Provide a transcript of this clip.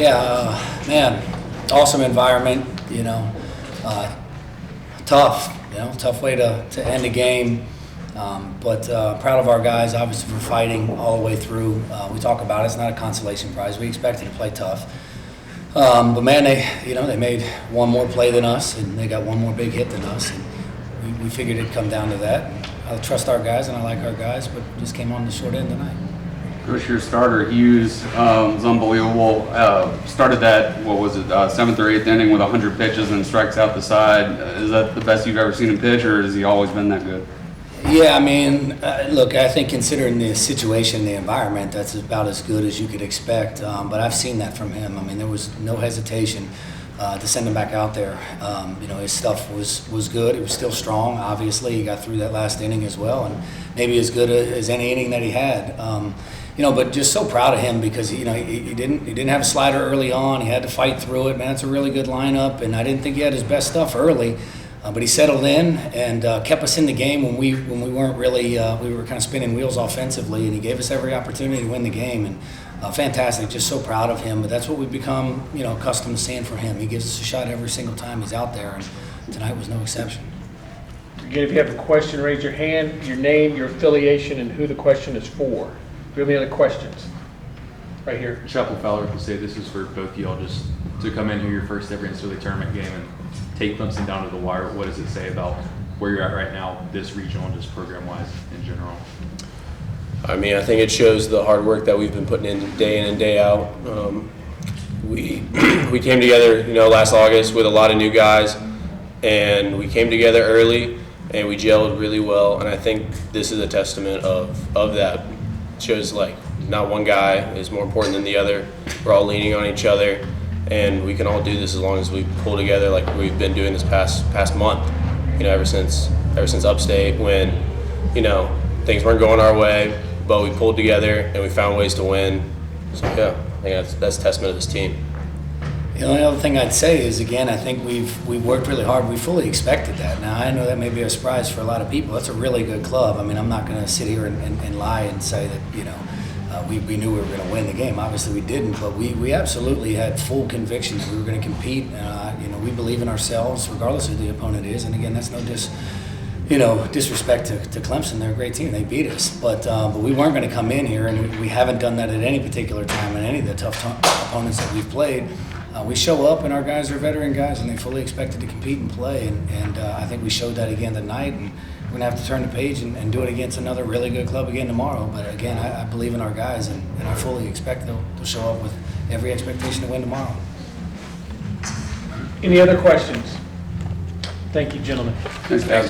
Man, awesome environment, tough, tough way to end the game. But proud of our guys, obviously, for fighting all the way through. We talk about it, it's not a consolation prize. We expected to play tough. But man, they made one more play than us, and they got one more big hit than us. And we figured it'd come down to that. I trust our guys, and I like our guys, but just came on the short end tonight. Coach, your starter, Hughes, was unbelievable. Started that, 7th or 8th inning with 100 pitches and strikes out the side. Is that the best you've ever seen him pitch, or has he always been that good? Yeah, I mean, look, I think considering the situation, the environment, that's about as good as you could expect. But I've seen that from him. I mean, there was no hesitation to send him back out there. His stuff was good. It was still strong, obviously. He got through that last inning as well, and maybe as good as any inning that he had. But just so proud of him because he didn't have a slider early on. He had to fight through it. Man, it's a really good lineup, and I didn't think he had his best stuff early. But he settled in and kept us in the game when we weren't really we were kind of spinning wheels offensively, and he gave us every opportunity to win the game. And fantastic, just so proud of him. But that's what we've become accustomed to seeing from him. He gives us a shot every single time he's out there, and tonight was no exception. Again, if you have a question, raise your hand, your name, your affiliation, and who the question is for. Do you have any other questions? Right here. Chapel Fowler will say this is for both of y'all, just to come in here your first ever NCAA tournament game and take Clemson down to the wire. What does it say about where you're at right now, this regional and just program-wise in general? I mean, I think it shows the hard work that we've been putting in and day out. We came together, last August with a lot of new guys, and we came together early, and we gelled really well. And I think this is a testament of that. It shows like not one guy is more important than the other. We're all leaning on each other, and we can all do this as long as we pull together like we've been doing this past month. Ever since Upstate, when things weren't going our way, but we pulled together and we found ways to win. So yeah, I think that's a testament of this team. The only other thing I'd say is, again, I think we've worked really hard. We fully expected that. Now, I know that may be a surprise for a lot of people. That's a really good club. I mean, I'm not going to sit here and lie and say that, we knew we were going to win the game. Obviously, we didn't, but we absolutely had full conviction that we were going to compete. We believe in ourselves, regardless of who the opponent is. And again, that's no disrespect to Clemson. They're a great team. They beat us, but we weren't going to come in here, and we haven't done that at any particular time in any of the tough opponents that we've played. We show up, and our guys are veteran guys, and they fully expected to compete and play. And I think we showed that again tonight. And we're going to have to turn the page and do it against another really good club again tomorrow. But again, I believe in our guys, and I fully expect they'll show up with every expectation to win tomorrow. Any other questions? Thank you, gentlemen. Thanks, guys.